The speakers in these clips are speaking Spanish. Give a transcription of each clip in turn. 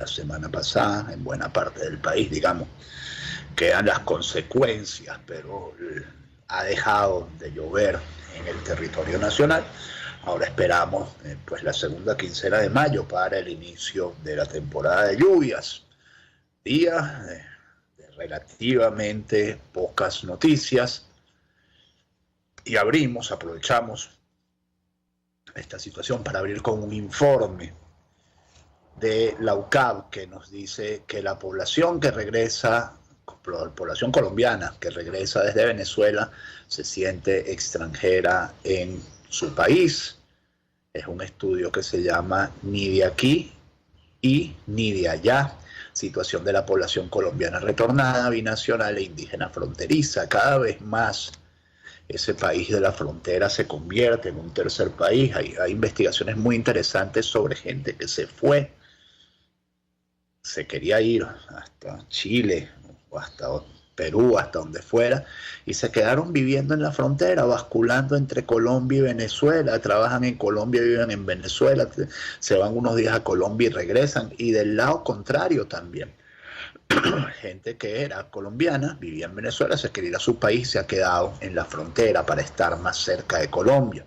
la semana pasada en buena parte del país, digamos, quedan las consecuencias, pero ha dejado de llover en el territorio nacional. Ahora esperamos pues la segunda quincena de mayo para el inicio de la temporada de lluvias. Días de relativamente pocas noticias y aprovechamos esta situación para abrir con un informe de la UCAB que nos dice que la población que regresa, la población colombiana que regresa desde Venezuela se siente extranjera en su país. Es un estudio que se llama Ni de aquí y ni de allá. Situación de la población colombiana retornada, binacional e indígena fronteriza. Cada vez más ese país de la frontera se convierte en un tercer país. Hay investigaciones muy interesantes sobre gente que se fue, se quería ir hasta Chile o hasta Perú, hasta donde fuera, y se quedaron viviendo en la frontera, basculando entre Colombia y Venezuela. Trabajan en Colombia, viven en Venezuela, se van unos días a Colombia y regresan. Y del lado contrario también, gente que era colombiana, vivía en Venezuela, se quería ir a su país, se ha quedado en la frontera para estar más cerca de Colombia.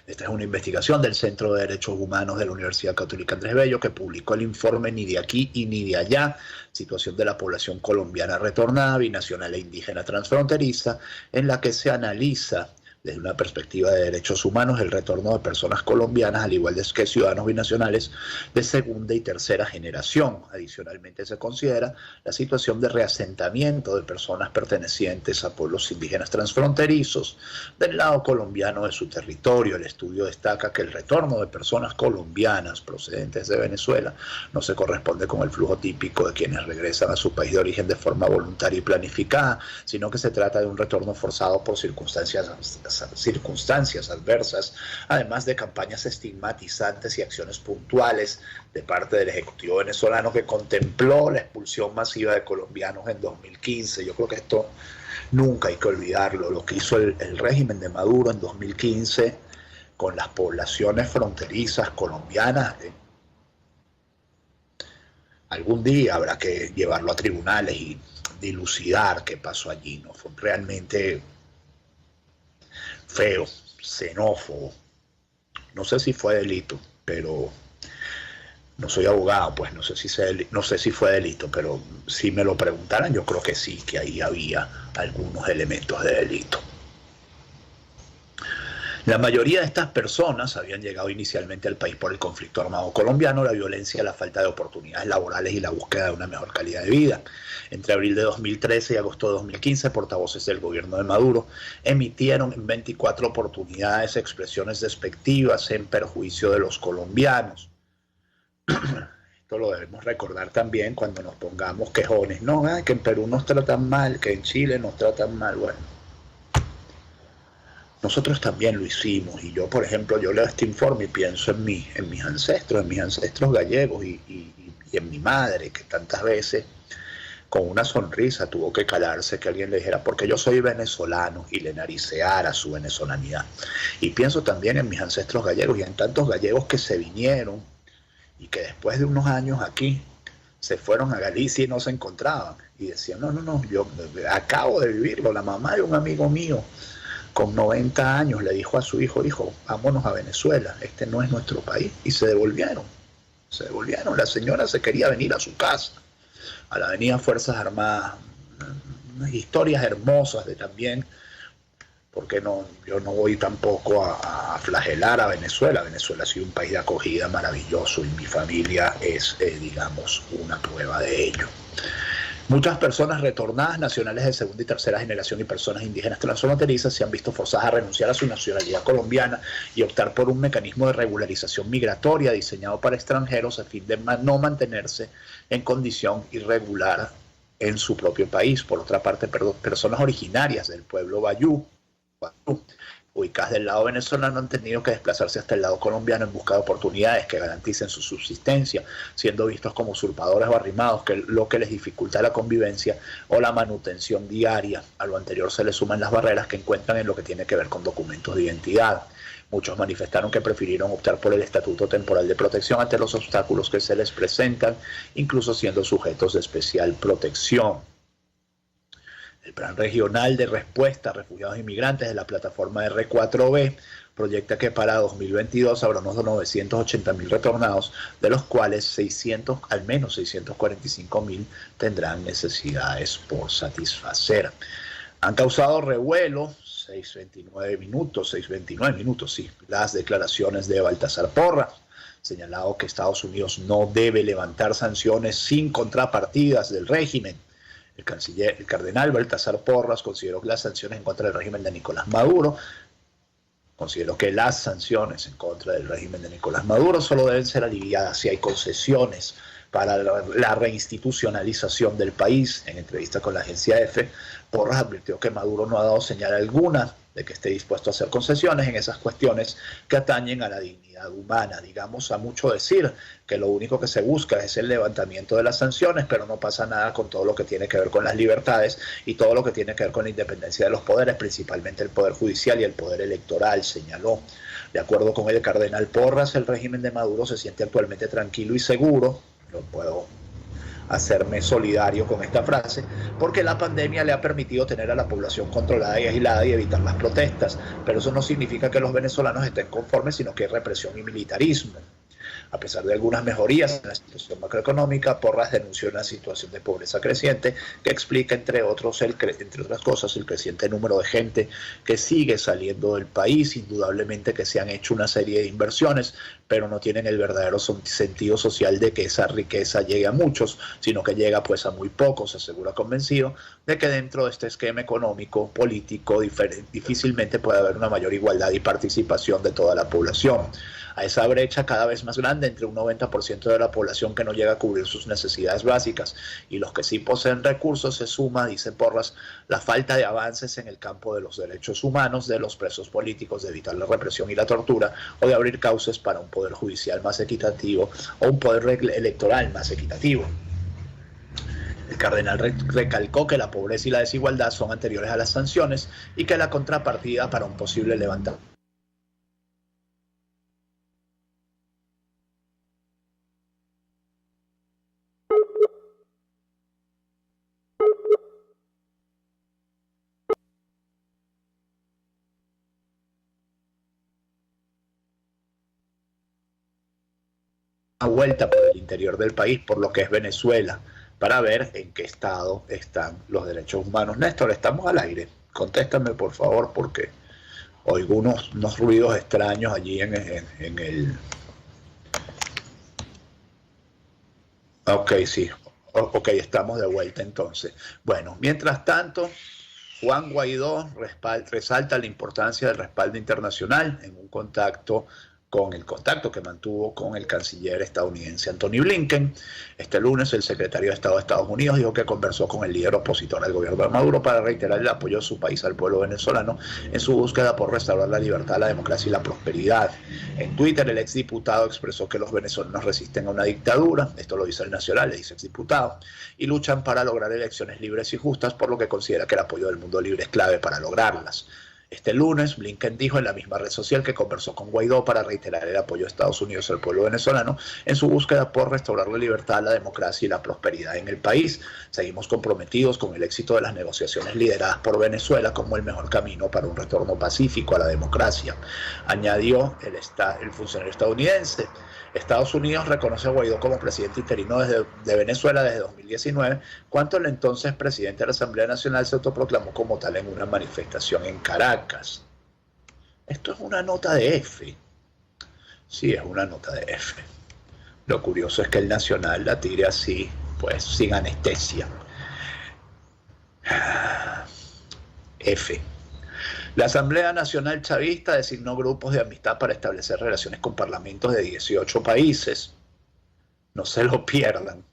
Esta es una investigación del Centro de Derechos Humanos de la Universidad Católica Andrés Bello, que publicó el informe Ni de aquí y ni de allá, situación de la población colombiana retornada, binacional e indígena transfronteriza, en la que se analiza desde una perspectiva de derechos humanos el retorno de personas colombianas, al igual que ciudadanos binacionales de segunda y tercera generación. Adicionalmente se considera la situación de reasentamiento de personas pertenecientes a pueblos indígenas transfronterizos del lado colombiano de su territorio. El estudio destaca que el retorno de personas colombianas procedentes de Venezuela no se corresponde con el flujo típico de quienes regresan a su país de origen de forma voluntaria y planificada, sino que se trata de un retorno forzado por circunstancias adversas, además de campañas estigmatizantes y acciones puntuales de parte del Ejecutivo venezolano, que contempló la expulsión masiva de colombianos en 2015. Yo creo que esto nunca hay que olvidarlo, lo que hizo el régimen de Maduro en 2015 con las poblaciones fronterizas colombianas. Algún día habrá que llevarlo a tribunales y dilucidar qué pasó allí, ¿no? Fue realmente feo, xenófobo. No sé si fue delito, pero no soy abogado, pues no sé si fue delito, pero si me lo preguntaran, yo creo que sí, que ahí había algunos elementos de delito. La mayoría de estas personas habían llegado inicialmente al país por el conflicto armado colombiano, la violencia, la falta de oportunidades laborales y la búsqueda de una mejor calidad de vida. Entre abril de 2013 y agosto de 2015, portavoces del gobierno de Maduro emitieron en 24 oportunidades expresiones despectivas en perjuicio de los colombianos. Esto lo debemos recordar también cuando nos pongamos quejones. No, que en Perú nos tratan mal, que en Chile nos tratan mal. Bueno, nosotros también lo hicimos, y yo, por ejemplo, yo leo este informe y pienso en mis ancestros gallegos y en mi madre, que tantas veces con una sonrisa tuvo que calarse que alguien le dijera porque yo soy venezolano y le nariceara su venezolanidad. Y pienso también en mis ancestros gallegos y en tantos gallegos que se vinieron y que después de unos años aquí se fueron a Galicia y no se encontraban y decían, no, yo acabo de vivirlo. La mamá de un amigo mío con 90 años le dijo a su hijo, vámonos a Venezuela, este no es nuestro país, y se devolvieron. La señora se quería venir a su casa, a la avenida Fuerzas Armadas. Unas historias hermosas de también, porque yo no voy tampoco a flagelar a Venezuela. Venezuela ha sido un país de acogida maravilloso y mi familia es, digamos, una prueba de ello. Muchas personas retornadas, nacionales de segunda y tercera generación y personas indígenas transfronterizas se han visto forzadas a renunciar a su nacionalidad colombiana y optar por un mecanismo de regularización migratoria diseñado para extranjeros a fin de no mantenerse en condición irregular en su propio país. Por otra parte, personas originarias del pueblo Bayú ubicadas del lado venezolano han tenido que desplazarse hasta el lado colombiano en busca de oportunidades que garanticen su subsistencia, siendo vistos como usurpadores o arrimados, lo que les dificulta la convivencia o la manutención diaria. A lo anterior se le suman las barreras que encuentran en lo que tiene que ver con documentos de identidad. Muchos manifestaron que prefirieron optar por el estatuto temporal de protección ante los obstáculos que se les presentan, incluso siendo sujetos de especial protección. El Plan Regional de Respuesta a Refugiados e Inmigrantes de la plataforma R4B proyecta que para 2022 habrá unos 980.000 retornados, de los cuales al menos 645.000 tendrán necesidades por satisfacer. Han causado revuelo 6:29 minutos, sí, las declaraciones de Baltasar Porras, señalado que Estados Unidos no debe levantar sanciones sin contrapartidas del régimen. El cardenal Baltasar Porras consideró que las sanciones en contra del régimen de Nicolás Maduro solo deben ser aliviadas si hay concesiones para la reinstitucionalización del país. En entrevista con la agencia EFE, Porras advirtió que Maduro no ha dado señal alguna de que esté dispuesto a hacer concesiones en esas cuestiones que atañen a la dignidad humana. Digamos, a mucho decir que lo único que se busca es el levantamiento de las sanciones, pero no pasa nada con todo lo que tiene que ver con las libertades y todo lo que tiene que ver con la independencia de los poderes, principalmente el poder judicial y el poder electoral, señaló. De acuerdo con el cardenal Porras, el régimen de Maduro se siente actualmente tranquilo y seguro. No puedo hacerme solidario con esta frase, porque la pandemia le ha permitido tener a la población controlada y aislada y evitar las protestas, pero eso no significa que los venezolanos estén conformes, sino que hay represión y militarismo. A pesar de algunas mejorías en la situación macroeconómica, Porras denunció una situación de pobreza creciente que explica, entre otras cosas, el creciente número de gente que sigue saliendo del país. Indudablemente que se han hecho una serie de inversiones, pero no tienen el verdadero sentido social de que esa riqueza llegue a muchos, sino que llega pues a muy pocos. Asegura convencido de que dentro de este esquema económico, político, difícilmente puede haber una mayor igualdad y participación de toda la población. A esa brecha cada vez más grande entre un 90% de la población que no llega a cubrir sus necesidades básicas y los que sí poseen recursos, se suma, dice Porras, la falta de avances en el campo de los derechos humanos, de los presos políticos, de evitar la represión y la tortura, o de abrir cauces para un poder judicial más equitativo o un poder electoral más equitativo. El cardenal recalcó que la pobreza y la desigualdad son anteriores a las sanciones y que la contrapartida para un posible levantamiento vuelta por el interior del país, por lo que es Venezuela, para ver en qué estado están los derechos humanos. Néstor, estamos al aire. Contéstame, por favor, porque oigo unos ruidos extraños allí en el... Ok, sí. Ok, estamos de vuelta entonces. Bueno, mientras tanto, Juan Guaidó resalta la importancia del respaldo internacional en un contacto que mantuvo con el canciller estadounidense Antony Blinken. Este lunes el secretario de Estado de Estados Unidos dijo que conversó con el líder opositor al gobierno de Maduro para reiterar el apoyo de su país al pueblo venezolano en su búsqueda por restaurar la libertad, la democracia y la prosperidad. En Twitter, el exdiputado expresó que los venezolanos resisten a una dictadura, esto lo dice el Nacional, le dice exdiputado, y luchan para lograr elecciones libres y justas, por lo que considera que el apoyo del mundo libre es clave para lograrlas. Este lunes, Blinken dijo en la misma red social que conversó con Guaidó para reiterar el apoyo de Estados Unidos al pueblo venezolano en su búsqueda por restaurar la libertad, la democracia y la prosperidad en el país. Seguimos comprometidos con el éxito de las negociaciones lideradas por Venezuela como el mejor camino para un retorno pacífico a la democracia, añadió el funcionario estadounidense. Estados Unidos reconoce a Guaidó como presidente interino de Venezuela desde 2019, cuando el entonces presidente de la Asamblea Nacional se autoproclamó como tal en una manifestación en Caracas. Esto es una nota de F. Sí, es una nota de F. Lo curioso es que el Nacional la tire así, pues sin anestesia. F. La Asamblea Nacional Chavista designó grupos de amistad para establecer relaciones con parlamentos de 18 países. No se lo pierdan.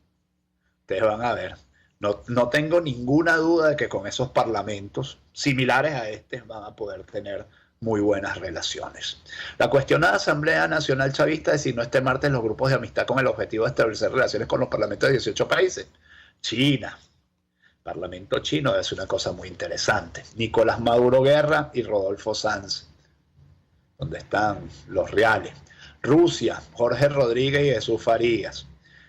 Ustedes van a ver. No tengo ninguna duda de que con esos parlamentos similares a este van a poder tener muy buenas relaciones. La cuestionada Asamblea Nacional Chavista designó este martes los grupos de amistad con el objetivo de establecer relaciones con los parlamentos de 18 países. China, Parlamento chino, es una cosa muy interesante. Nicolás Maduro Guerra y Rodolfo Sanz, donde están los reales. Rusia, Jorge Rodríguez y Jesús Farías.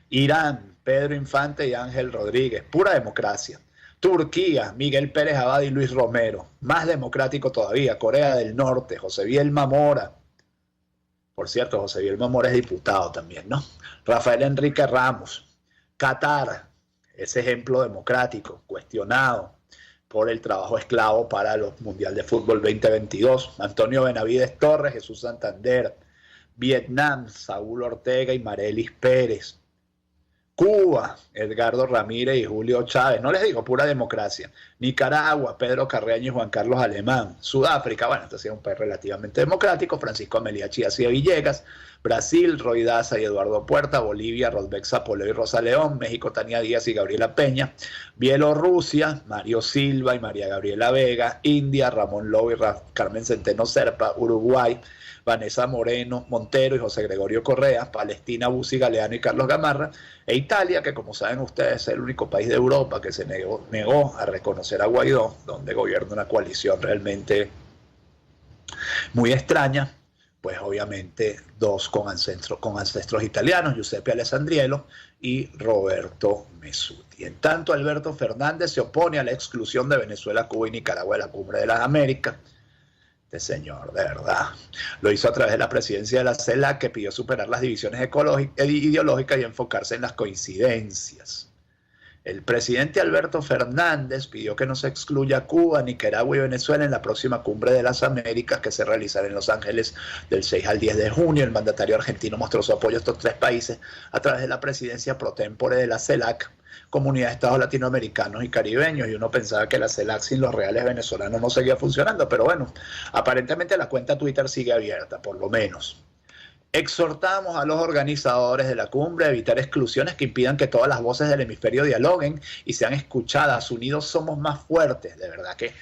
Irán, Pedro Infante y Ángel Rodríguez, pura democracia. Turquía, Miguel Pérez Abad y Luis Romero, más democrático todavía. Corea del Norte, José Bielma Mora. Por cierto, José Bielma Mora es diputado también, ¿no? Rafael Enrique Ramos. Qatar, ese ejemplo democrático, cuestionado por el trabajo esclavo para los Mundial de Fútbol 2022. Antonio Benavides Torres, Jesús Santander. Vietnam, Saúl Ortega y Marelis Pérez. Cuba, Edgardo Ramírez y Julio Chávez, no les digo, pura democracia. Nicaragua, Pedro Carreño y Juan Carlos Alemán. Sudáfrica, bueno, este es un país relativamente democrático, Francisco Amelia Chías y Villegas. Brasil, Roy Daza y Eduardo Puerta. Bolivia, Rodbeck Zapoleo y Rosa León. México, Tania Díaz y Gabriela Peña. Bielorrusia, Mario Silva y María Gabriela Vega. India, Ramón Lobo y Carmen Centeno Serpa. Uruguay, Vanessa Moreno Montero y José Gregorio Correa. Palestina, Bussi Galeano y Carlos Gamarra. E Italia, que como saben ustedes es el único país de Europa que se negó a reconocer a Guaidó, donde gobierna una coalición realmente muy extraña. Pues obviamente dos con ancestros italianos, Giuseppe Alessandriello y Roberto Messuti. En tanto, Alberto Fernández se opone a la exclusión de Venezuela, Cuba y Nicaragua de la Cumbre de las Américas. Este señor, de verdad, lo hizo a través de la presidencia de la CELAC, que pidió superar las divisiones ideológicas y enfocarse en las coincidencias. El presidente Alberto Fernández pidió que no se excluya a Cuba, Nicaragua y Venezuela en la próxima Cumbre de las Américas que se realizará en Los Ángeles del 6 al 10 de junio. El mandatario argentino mostró su apoyo a estos tres países a través de la presidencia pro tempore de la CELAC, Comunidad de Estados Latinoamericanos y Caribeños, y uno pensaba que la CELAC sin los reales venezolanos no seguía funcionando, pero bueno, aparentemente la cuenta Twitter sigue abierta, por lo menos. Exhortamos a los organizadores de la cumbre a evitar exclusiones que impidan que todas las voces del hemisferio dialoguen y sean escuchadas. Unidos somos más fuertes. De verdad que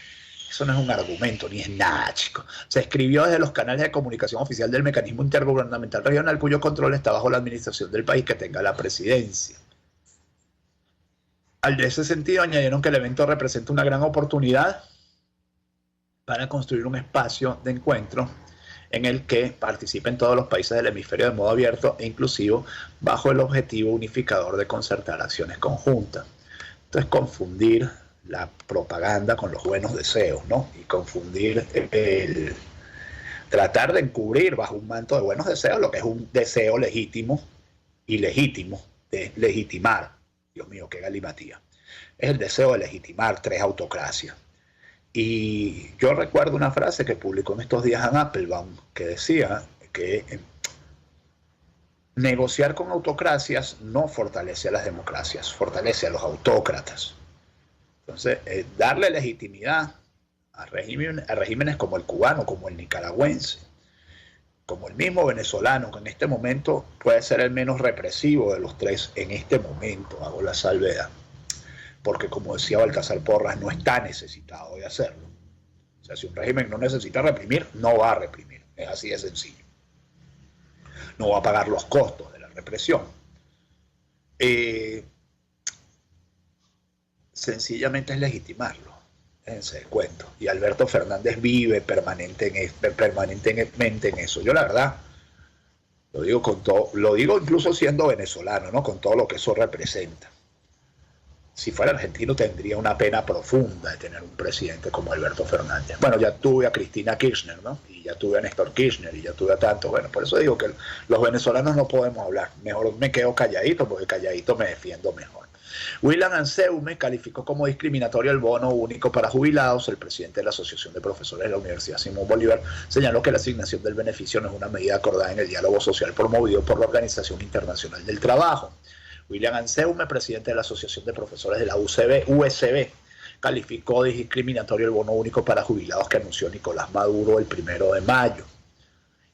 eso no es un argumento, ni es nada, chicos. Se escribió desde los canales de comunicación oficial del Mecanismo Intergubernamental Regional, cuyo control está bajo la administración del país que tenga la presidencia. En ese sentido, añadieron que el evento representa una gran oportunidad para construir un espacio de encuentro en el que participen todos los países del hemisferio de modo abierto e inclusivo, bajo el objetivo unificador de concertar acciones conjuntas. Entonces, confundir la propaganda con los buenos deseos, ¿no? Y confundir tratar de encubrir bajo un manto de buenos deseos lo que es un deseo legítimo y legítimo de legitimar. Dios mío, qué galimatía. Es el deseo de legitimar tres autocracias. Y yo recuerdo una frase que publicó en estos días en Applebaum, que decía que negociar con autocracias no fortalece a las democracias, fortalece a los autócratas. Entonces, darle legitimidad a regímenes como el cubano, como el nicaragüense, como el mismo venezolano, que en este momento puede ser el menos represivo de los tres, en este momento, hago la salvedad, porque como decía Baltasar Porras, no está necesitado de hacerlo. O sea, si un régimen no necesita reprimir, no va a reprimir. Es así de sencillo. No va a pagar los costos de la represión. Sencillamente es legitimarlo. Déjense de cuento. Y Alberto Fernández vive permanentemente en eso. Yo la verdad, lo digo con todo, lo digo incluso siendo venezolano, ¿no? Con todo lo que eso representa. Si fuera argentino tendría una pena profunda de tener un presidente como Alberto Fernández. Bueno, ya tuve a Cristina Kirchner, ¿no? Y ya tuve a Néstor Kirchner, y ya tuve a tanto. Bueno, por eso digo que los venezolanos no podemos hablar. Mejor me quedo calladito, porque calladito me defiendo mejor. William Anseume calificó como discriminatorio el bono único para jubilados. El presidente de la Asociación de Profesores de la Universidad Simón Bolívar señaló que la asignación del beneficio no es una medida acordada en el diálogo social promovido por la Organización Internacional del Trabajo. William Anseume, presidente de la Asociación de Profesores de la USB, calificó de discriminatorio el bono único para jubilados que anunció Nicolás Maduro el 1 de mayo.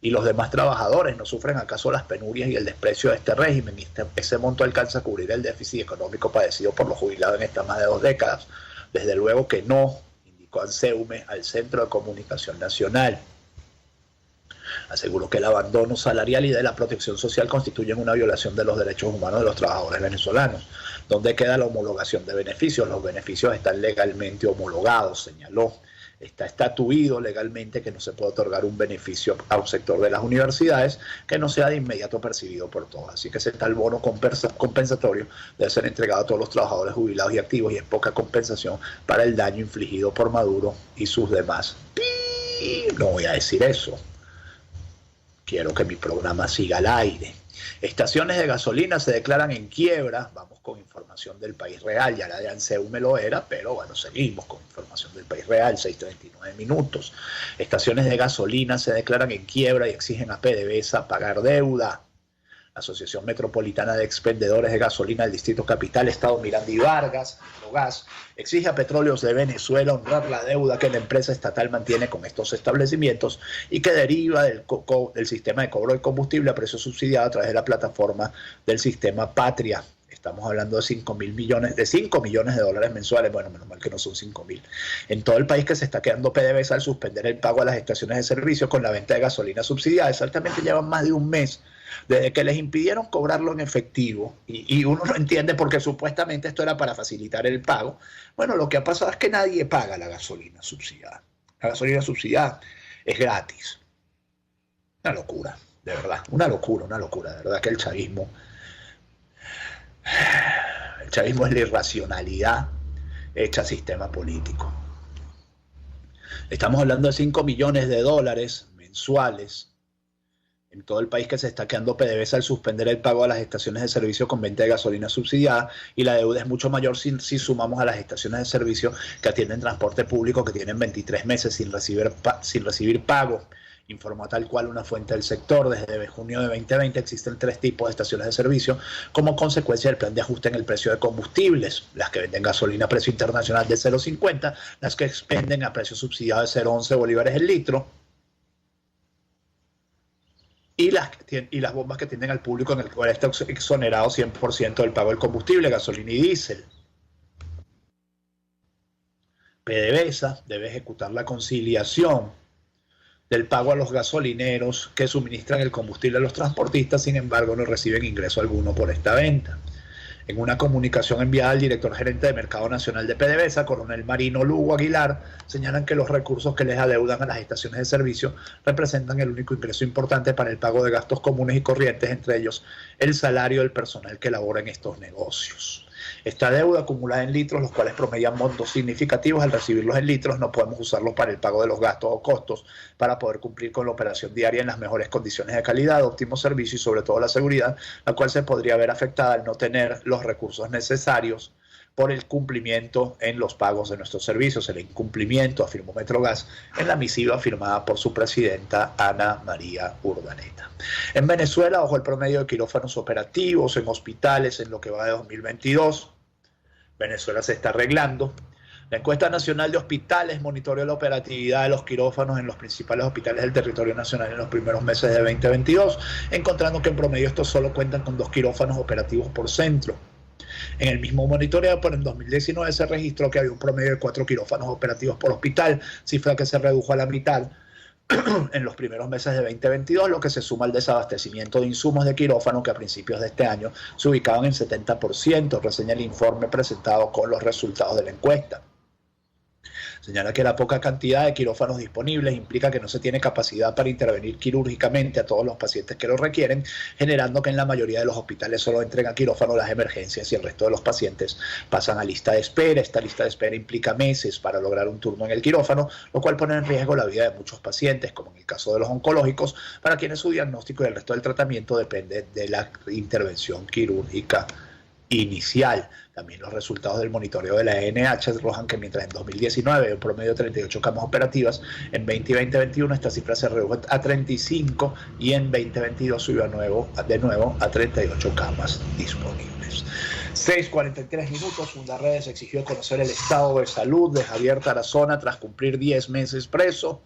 ¿Y los demás trabajadores no sufren acaso las penurias y el desprecio de este régimen? Ese monto alcanza a cubrir el déficit económico padecido por los jubilados en estas más de 2 décadas. Desde luego que no, indicó Anseume al Centro de Comunicación Nacional. Aseguró que el abandono salarial y de la protección social constituyen una violación de los derechos humanos de los trabajadores venezolanos. ¿Dónde queda la homologación de beneficios? Los beneficios están legalmente homologados, señaló. Está estatuido legalmente que no se puede otorgar un beneficio a un sector de las universidades que no sea de inmediato percibido por todos. Así que ese tal bono compensatorio debe ser entregado a todos los trabajadores jubilados y activos y es poca compensación para el daño infligido por Maduro y sus demás. No voy a decir eso. Quiero que mi programa siga al aire. Estaciones de gasolina se declaran en quiebra. Vamos con información del País Real. Ya la de ANSEU me lo era, pero bueno, seguimos con información del País Real, 6:39 minutos. Estaciones de gasolina se declaran en quiebra y exigen a PDVSA pagar deuda. La Asociación Metropolitana de Expendedores de Gasolina del Distrito Capital, Estado Miranda y Vargas, Metrogas, exige a Petróleos de Venezuela honrar la deuda que la empresa estatal mantiene con estos establecimientos y que deriva del sistema de cobro de combustible a precio subsidiado a través de la plataforma del sistema Patria. Estamos hablando de 5 millones de dólares mensuales. Bueno, menos mal que no son 5.000. En todo el país que se está quedando PDVSA al suspender el pago a las estaciones de servicio con la venta de gasolina subsidiada. Exactamente, llevan más de un mes desde que les impidieron cobrarlo en efectivo. Y uno no entiende porque supuestamente esto era para facilitar el pago. Bueno, lo que ha pasado es que nadie paga la gasolina subsidiada. La gasolina subsidiada es gratis. Una locura, de verdad. Una locura. De verdad que el chavismo es la irracionalidad hecha sistema político. Estamos hablando de 5 millones de dólares mensuales en todo el país que se está quedando PDVSA al suspender el pago a las estaciones de servicio con venta de gasolina subsidiada, y la deuda es mucho mayor si sumamos a las estaciones de servicio que atienden transporte público, que tienen 23 meses sin recibir pago. Informó tal cual una fuente del sector. Desde junio de 2020 existen 3 tipos de estaciones de servicio como consecuencia del plan de ajuste en el precio de combustibles: las que venden gasolina a precio internacional de 0,50, las que expenden a precio subsidiado de 0,11 bolívares el litro, y las bombas que tienden al público en el cual está exonerado 100% del pago del combustible, gasolina y diésel. PDVSA debe ejecutar la conciliación del pago a los gasolineros que suministran el combustible a los transportistas, sin embargo no reciben ingreso alguno por esta venta. En una comunicación enviada al director gerente de Mercado Nacional de PDVSA, Coronel Marino Lugo Aguilar, señalan que los recursos que les adeudan a las estaciones de servicio representan el único ingreso importante para el pago de gastos comunes y corrientes, entre ellos el salario del personal que labora en estos negocios. Esta deuda acumulada en litros, los cuales promedian montos significativos, al recibirlos en litros no podemos usarlos para el pago de los gastos o costos para poder cumplir con la operación diaria en las mejores condiciones de calidad, óptimo servicio y sobre todo la seguridad, la cual se podría ver afectada al no tener los recursos necesarios por el cumplimiento en los pagos de nuestros servicios. El incumplimiento, afirmó Metrogas en la misiva firmada por su presidenta Ana María Urdaneta. En Venezuela, bajo el promedio de quirófanos operativos en hospitales en lo que va de 2022, Venezuela se está arreglando. La encuesta nacional de hospitales monitoreó la operatividad de los quirófanos en los principales hospitales del territorio nacional en los primeros meses de 2022, encontrando que en promedio estos solo cuentan con 2 quirófanos operativos por centro. En el mismo monitoreo, pero en 2019 se registró que había un promedio de 4 quirófanos operativos por hospital, cifra que se redujo a la mitad en los primeros meses de 2022, lo que se suma al desabastecimiento de insumos de quirófano que a principios de este año se ubicaban en 70%, reseña el informe presentado con los resultados de la encuesta. Señala que la poca cantidad de quirófanos disponibles implica que no se tiene capacidad para intervenir quirúrgicamente a todos los pacientes que lo requieren, generando que en la mayoría de los hospitales solo entren a quirófano las emergencias y el resto de los pacientes pasan a lista de espera. Esta lista de espera implica meses para lograr un turno en el quirófano, lo cual pone en riesgo la vida de muchos pacientes, como en el caso de los oncológicos, para quienes su diagnóstico y el resto del tratamiento depende de la intervención quirúrgica inicial. También los resultados del monitoreo de la ANH arrojan que mientras en 2019 un promedio de 38 camas operativas, en 2020-21 esta cifra se redujo a 35 y en 2022 subió de nuevo a 38 camas disponibles. 6:43 minutos. Fundarredes exigió conocer el estado de salud de Javier Tarazona tras cumplir 10 meses preso.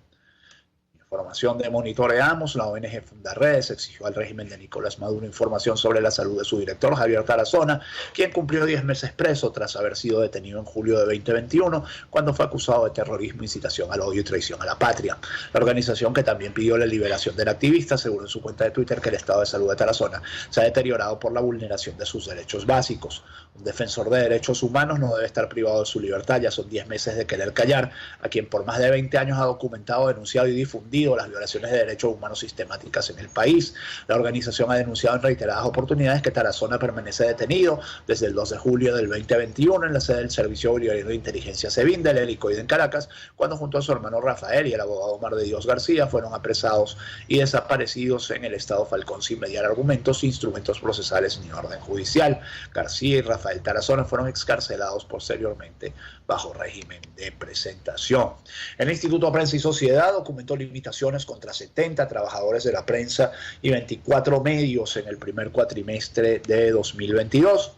Información de Monitoreamos, la ONG Fundaredes exigió al régimen de Nicolás Maduro información sobre la salud de su director, Javier Tarazona, quien cumplió 10 meses preso tras haber sido detenido en julio de 2021, cuando fue acusado de terrorismo, incitación al odio y traición a la patria. La organización, que también pidió la liberación del activista, aseguró en su cuenta de Twitter que el estado de salud de Tarazona se ha deteriorado por la vulneración de sus derechos básicos. Un defensor de derechos humanos no debe estar privado de su libertad, ya son 10 meses de querer callar a quien por más de 20 años ha documentado, denunciado y difundido las violaciones de derechos humanos sistemáticas en el país. La organización ha denunciado en reiteradas oportunidades que Tarazona permanece detenido desde el 2 de julio del 2021 en la sede del Servicio Bolivariano de Inteligencia SEBIN del Helicoide en Caracas, cuando junto a su hermano Rafael y el abogado Omar de Dios García fueron apresados y desaparecidos en el estado Falcón sin mediar argumentos, instrumentos procesales ni orden judicial. García y Rafael Tarazona fueron excarcelados posteriormente bajo régimen de presentación. El Instituto Prensa y Sociedad documentó limitaciones contra 70 trabajadores de la prensa y 24 medios en el primer cuatrimestre de 2022.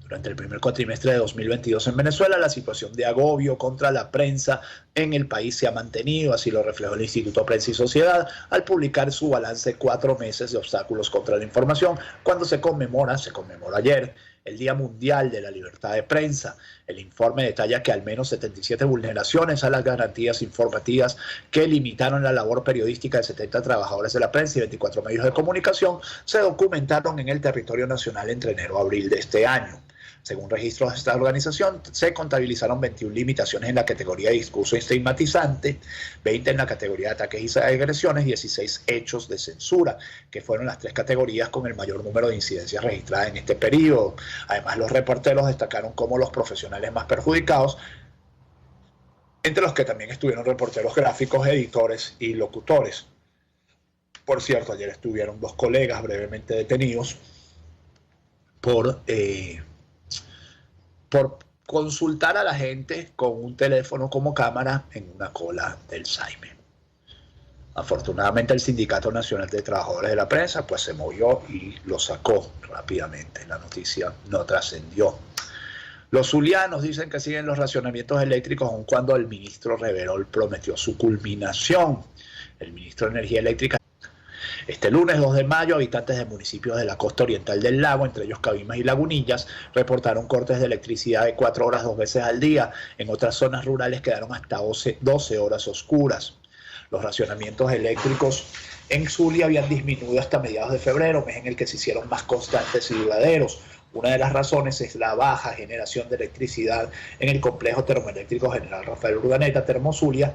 Durante el primer cuatrimestre de 2022 en Venezuela, la situación de agobio contra la prensa en el país se ha mantenido, así lo reflejó el Instituto Prensa y Sociedad al publicar su balance 4 meses de obstáculos contra la información, cuando se conmemoró ayer el Día Mundial de la Libertad de Prensa. El informe detalla que al menos 77 vulneraciones a las garantías informativas que limitaron la labor periodística de 70 trabajadores de la prensa y 24 medios de comunicación se documentaron en el territorio nacional entre enero a abril de este año. Según registros de esta organización, se contabilizaron 21 limitaciones en la categoría de discurso estigmatizante, 20 en la categoría de ataques y agresiones, 16 hechos de censura, que fueron las 3 categorías con el mayor número de incidencias registradas en este periodo. Además, los reporteros destacaron como los profesionales más perjudicados, entre los que también estuvieron reporteros gráficos, editores y locutores. Por cierto, ayer estuvieron 2 colegas brevemente detenidos por consultar a la gente con un teléfono como cámara en una cola del Saime. Afortunadamente el Sindicato Nacional de Trabajadores de la Prensa pues se movió y lo sacó rápidamente. La noticia no trascendió. Los zulianos dicen que siguen los racionamientos eléctricos aun cuando el ministro Reverol prometió su culminación. El ministro de Energía Eléctrica. Este lunes 2 de mayo, habitantes de municipios de la costa oriental del lago, entre ellos Cabimas y Lagunillas, reportaron cortes de electricidad de 4 horas 2 veces al día. En otras zonas rurales quedaron hasta 12 horas oscuras. Los racionamientos eléctricos en Zulia habían disminuido hasta mediados de febrero, mes en el que se hicieron más constantes y duraderos. Una de las razones es la baja generación de electricidad en el complejo termoeléctrico General Rafael Urdaneta, Termozulia,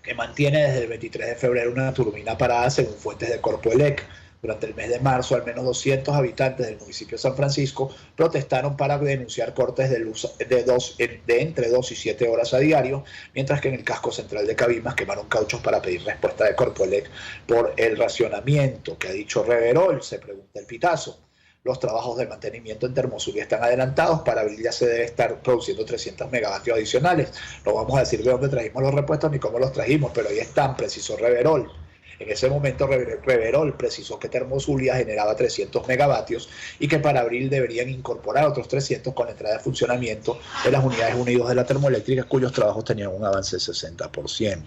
que mantiene desde el 23 de febrero una turbina parada según fuentes de Corpoelec. Durante el mes de marzo, al menos 200 habitantes del municipio de San Francisco protestaron para denunciar cortes de luz de entre 2 y 7 horas a diario, mientras que en el casco central de Cabimas quemaron cauchos para pedir respuesta de Corpoelec por el racionamiento. ¿Qué ha dicho Reverol?, se pregunta el Pitazo. Los trabajos de mantenimiento en Termozulia están adelantados. Para abril ya se debe estar produciendo 300 megavatios adicionales. No vamos a decir de dónde trajimos los repuestos ni cómo los trajimos, pero ahí están, precisó Reverol. En ese momento Reverol precisó que Termozulia generaba 300 megavatios y que para abril deberían incorporar otros 300 con la entrada de funcionamiento de las unidades unidas de la termoeléctrica, cuyos trabajos tenían un avance del 60%.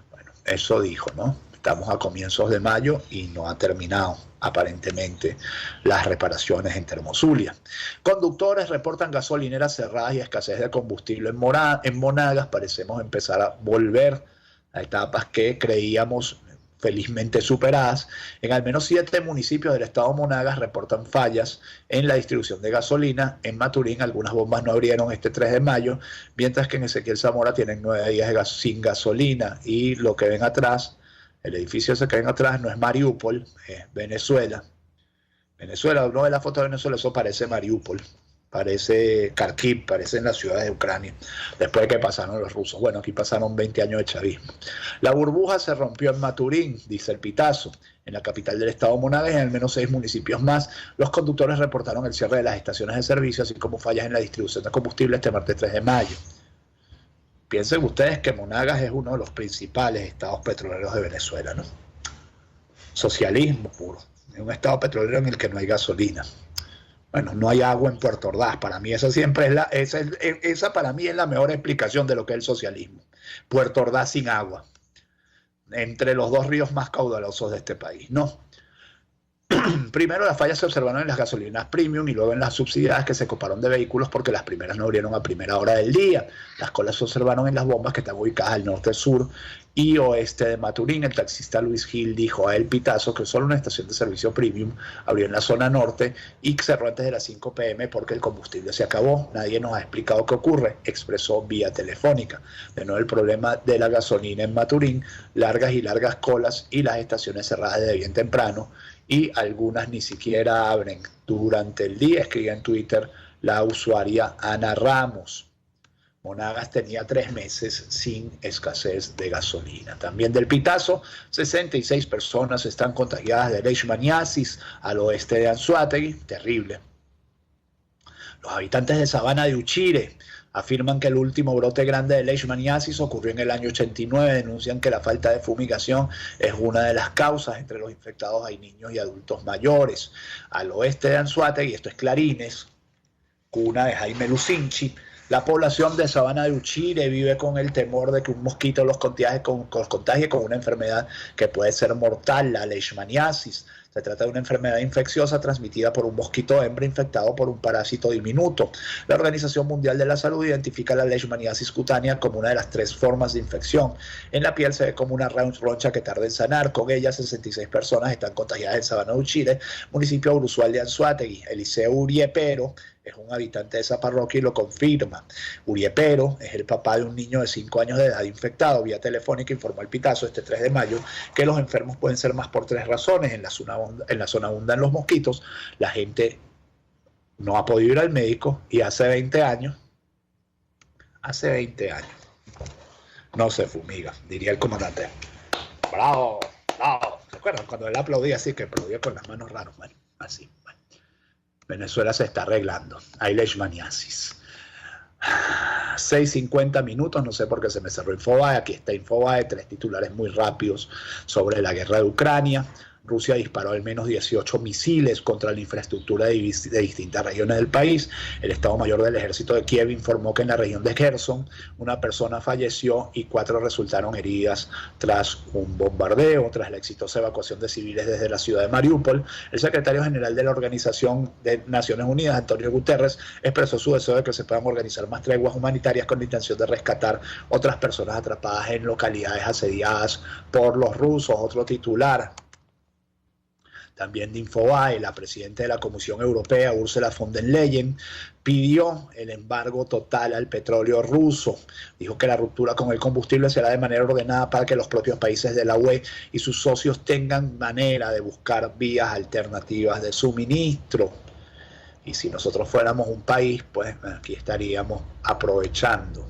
Bueno, eso dijo, ¿no? Estamos a comienzos de mayo y no ha terminado aparentemente las reparaciones en Termozulia. Conductores reportan gasolineras cerradas y escasez de combustible en Monagas. Parecemos empezar a volver a etapas que creíamos felizmente superadas. En al menos 7 municipios del estado de Monagas reportan fallas en la distribución de gasolina. En Maturín algunas bombas no abrieron este 3 de mayo, mientras que en Ezequiel Zamora tienen 9 días sin gasolina. Y lo que ven atrás, el edificio ese que ven atrás no es Mariupol, es Venezuela. Venezuela, uno ve la foto de Venezuela, eso parece Mariupol, parece Kharkiv, parecen las ciudades de Ucrania, después de que pasaron los rusos. Bueno, aquí pasaron 20 años de chavismo. La burbuja se rompió en Maturín, dice el Pitazo. En la capital del estado Monagas y en al menos 6 municipios más, los conductores reportaron el cierre de las estaciones de servicio, así como fallas en la distribución de combustible este martes 3 de mayo. Piensen ustedes que Monagas es uno de los principales estados petroleros de Venezuela, ¿no? Socialismo puro. Es un estado petrolero en el que no hay gasolina. Bueno, no hay agua en Puerto Ordaz. Para mí esa siempre es esa para mí es la mejor explicación de lo que es el socialismo. Puerto Ordaz sin agua, entre los dos ríos más caudalosos de este país. No. Primero, las fallas se observaron en las gasolinas premium y luego en las subsidiadas que se coparon de vehículos porque las primeras no abrieron a primera hora del día. Las colas se observaron en las bombas que están ubicadas al norte, sur y oeste de Maturín. El taxista Luis Gil dijo a El Pitazo que solo una estación de servicio premium abrió en la zona norte y cerró antes de las 5 p.m. porque el combustible se acabó. Nadie nos ha explicado qué ocurre, expresó vía telefónica. De nuevo el problema de la gasolina en Maturín, largas y largas colas y las estaciones cerradas desde bien temprano y algunas ni siquiera abren durante el día, escribía en Twitter la usuaria Ana Ramos. Monagas tenía 3 meses sin escasez de gasolina. También del Pitazo, 66 personas están contagiadas de leishmaniasis al oeste de Anzoátegui. Terrible. Los habitantes de Sabana de Uchire afirman que el último brote grande de leishmaniasis ocurrió en el año 89. Denuncian que la falta de fumigación es una de las causas. Entre los infectados hay niños y adultos mayores. Al oeste de Anzoátegui, esto es Clarines, cuna de Jaime Lucinchi, la población de Sabana de Uchire vive con el temor de que un mosquito los contagie con una enfermedad que puede ser mortal, la leishmaniasis. Se trata de una enfermedad infecciosa transmitida por un mosquito hembra infectado por un parásito diminuto. La Organización Mundial de la Salud identifica la leishmaniasis cutánea como una de las 3 formas de infección. En la piel se ve como una roncha que tarda en sanar. Con ella, 66 personas están contagiadas en Sabana de Uchire, municipio usual de Anzoátegui. Eliseo Uriepero es un habitante de esa parroquia y lo confirma. Uriepero es el papá de un niño de 5 años de edad infectado. Vía telefónica informó El Pitazo este 3 de mayo que los enfermos pueden ser más por 3 razones. En la zona abundan los mosquitos, la gente no ha podido ir al médico y hace 20 años no se fumiga, diría el comandante. ¡Bravo! ¡Bravo! ¿Se acuerdan? Cuando él aplaudía así, que aplaudía con las manos raras, bueno, así. Bueno. Venezuela se está arreglando. Hay leishmaniasis. 6:50 minutos, no sé por qué se me cerró Infobae. Aquí está Infobae, 3 titulares muy rápidos sobre la guerra de Ucrania. Rusia disparó al menos 18 misiles contra la infraestructura de distintas regiones del país. El Estado Mayor del Ejército de Kiev informó que en la región de Kherson una persona falleció y 4 resultaron heridas tras un bombardeo. Tras la exitosa evacuación de civiles desde la ciudad de Mariupol, el secretario general de la Organización de Naciones Unidas, Antonio Guterres, expresó su deseo de que se puedan organizar más treguas humanitarias con la intención de rescatar otras personas atrapadas en localidades asediadas por los rusos. Otro titular también de Infobae, la presidenta de la Comisión Europea, Ursula von der Leyen, pidió el embargo total al petróleo ruso. Dijo que la ruptura con el combustible será de manera ordenada para que los propios países de la UE y sus socios tengan manera de buscar vías alternativas de suministro. Y si nosotros fuéramos un país, pues aquí estaríamos aprovechando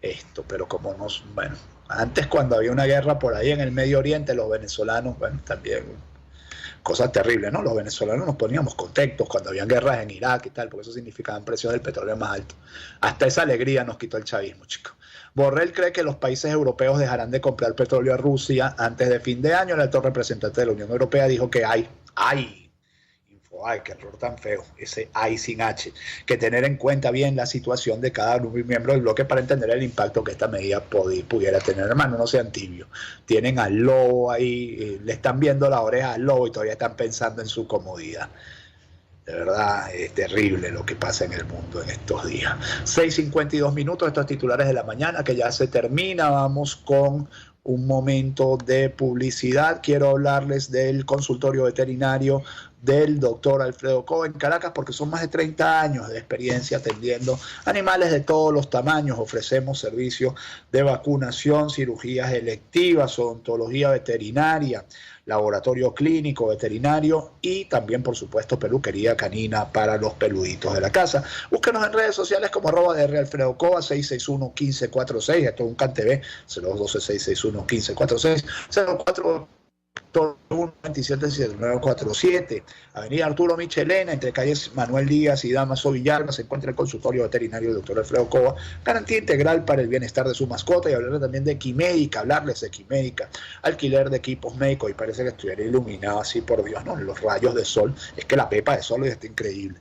esto. Pero como bueno, antes cuando había una guerra por ahí en el Medio Oriente, los venezolanos, bueno, también cosas terribles, ¿no? Los venezolanos nos poníamos contentos cuando habían guerras en Irak y tal, porque eso significaban precios del petróleo más altos. Hasta esa alegría nos quitó el chavismo, chicos. Borrell cree que los países europeos dejarán de comprar petróleo a Rusia antes de fin de año. El alto representante de la Unión Europea dijo que ay, qué error tan feo, ese hay sin H, que tener en cuenta bien la situación de cada miembro del bloque para entender el impacto que esta medida pudiera tener. Hermano, no sean tibios. Tienen al lobo ahí, le están viendo la oreja al lobo y todavía están pensando en su comodidad. De verdad, es terrible lo que pasa en el mundo en estos días. 6:52 minutos, estos titulares de la mañana, que ya se termina. Vamos con un momento de publicidad. Quiero hablarles del consultorio veterinario del doctor Alfredo Cova en Caracas, porque son más de 30 años de experiencia atendiendo animales de todos los tamaños. Ofrecemos servicios de vacunación, cirugías electivas, odontología veterinaria, laboratorio clínico veterinario y también, por supuesto, peluquería canina para los peluditos de la casa. Búsquenos en redes sociales como @dralfredocova, 661-1546, esto es un CanTV, 0212-661-1546, 04 Torre 127-7947, Avenida Arturo Michelena, entre calles Manuel Díaz y Damaso Villalba, se encuentra el consultorio veterinario del doctor Alfredo Cova, garantía integral para el bienestar de su mascota. Y hablarle también de Equimédica, alquiler de equipos médicos, y parece que estuviera iluminado así, por Dios, ¿no? Los rayos de sol, es que la pepa de sol hoy está increíble.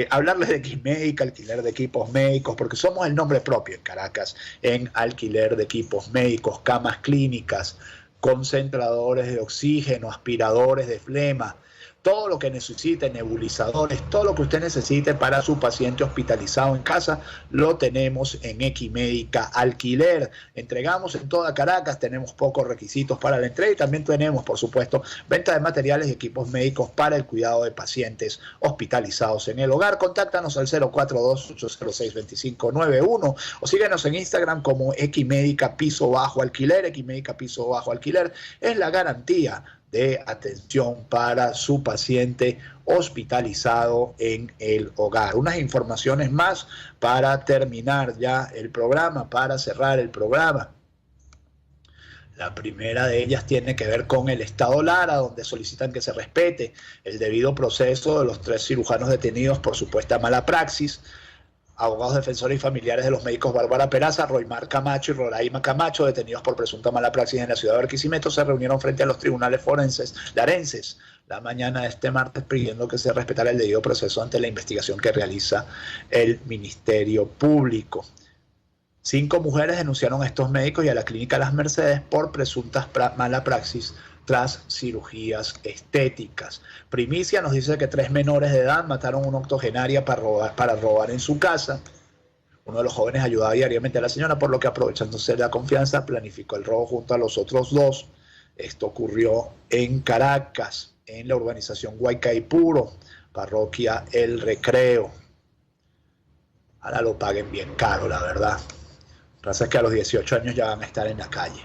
Hablarles de Equimédica, alquiler de equipos médicos, porque somos el nombre propio en Caracas en alquiler de equipos médicos, camas clínicas, concentradores de oxígeno, aspiradores de flema, todo lo que necesite, nebulizadores, todo lo que usted necesite para su paciente hospitalizado en casa, lo tenemos en Equimédica Alquiler. Entregamos en toda Caracas, tenemos pocos requisitos para la entrega y también tenemos, por supuesto, venta de materiales y equipos médicos para el cuidado de pacientes hospitalizados en el hogar. Contáctanos al 042-806-2591 o síguenos en Instagram como Equimédica Piso Bajo Alquiler. Equimédica Piso Bajo Alquiler es la garantía de atención para su paciente hospitalizado en el hogar. Unas informaciones más para terminar ya el programa, para cerrar el programa. La primera de ellas tiene que ver con el Estado Lara, donde solicitan que se respete el debido proceso de los 3 cirujanos detenidos por supuesta mala praxis. Abogados defensores y familiares de los médicos Bárbara Peraza, Roymar Camacho y Roraima Camacho, detenidos por presunta mala praxis en la ciudad de Barquisimeto, se reunieron frente a los tribunales forenses larenses la mañana de este martes, pidiendo que se respetara el debido proceso ante la investigación que realiza el Ministerio Público. 5 mujeres denunciaron a estos médicos y a la clínica Las Mercedes por presuntas mala praxis tras cirugías estéticas. Primicia nos dice que 3 menores de edad mataron a una octogenaria para robar en su casa. Uno de los jóvenes ayudaba diariamente a la señora, por lo que, aprovechándose de la confianza, planificó el robo junto a los otros 2. Esto ocurrió en Caracas, en la urbanización Guaycaipuro, parroquia El Recreo. Ahora lo paguen bien caro, la verdad. Pasa que a los 18 años ya van a estar en la calle.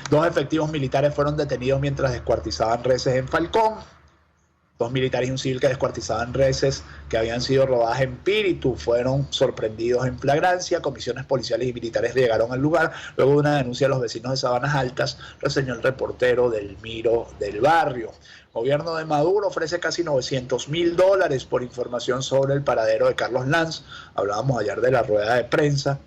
2 efectivos militares fueron detenidos mientras descuartizaban reses en Falcón. 2 militares y un civil que descuartizaban reses que habían sido robadas en Píritu fueron sorprendidos en flagrancia. Comisiones policiales y militares llegaron al lugar luego de una denuncia de los vecinos de Sabanas Altas, reseñó el reportero del Miro del Barrio. Gobierno de Maduro ofrece casi $900.000 por información sobre el paradero de Carlos Lanz. Hablábamos ayer de la rueda de prensa,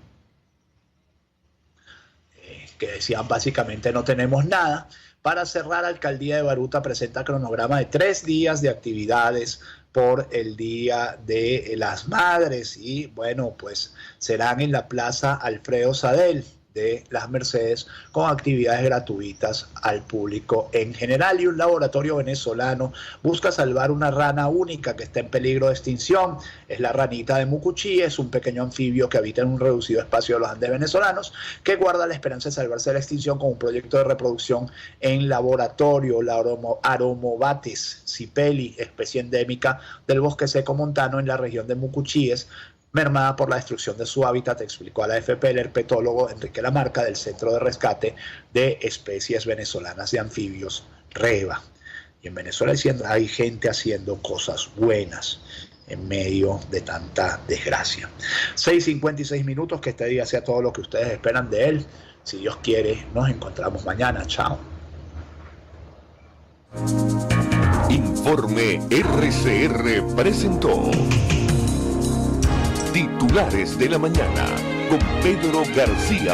que decían básicamente no tenemos nada. Para cerrar, Alcaldía de Baruta presenta cronograma de 3 días de actividades por el Día de las Madres y bueno, pues serán en la Plaza Alfredo Sadel de Las Mercedes con actividades gratuitas al público en general. Y un laboratorio venezolano busca salvar una rana única que está en peligro de extinción. Es la ranita de Mucuchí, es un pequeño anfibio que habita en un reducido espacio de los Andes venezolanos, que guarda la esperanza de salvarse de la extinción con un proyecto de reproducción en laboratorio. La Aromobates cipeli, especie endémica del bosque seco montano en la región de Mucuchíes, mermada por la destrucción de su hábitat, explicó a la AFP el herpetólogo Enrique Lamarca del Centro de Rescate de Especies Venezolanas de Anfibios, REVA. Y en Venezuela hay gente haciendo cosas buenas en medio de tanta desgracia. 6:56 minutos, que este día sea todo lo que ustedes esperan de él. Si Dios quiere, nos encontramos mañana. Chao. Informe RCR presentó Titulares de la Mañana con Pedro García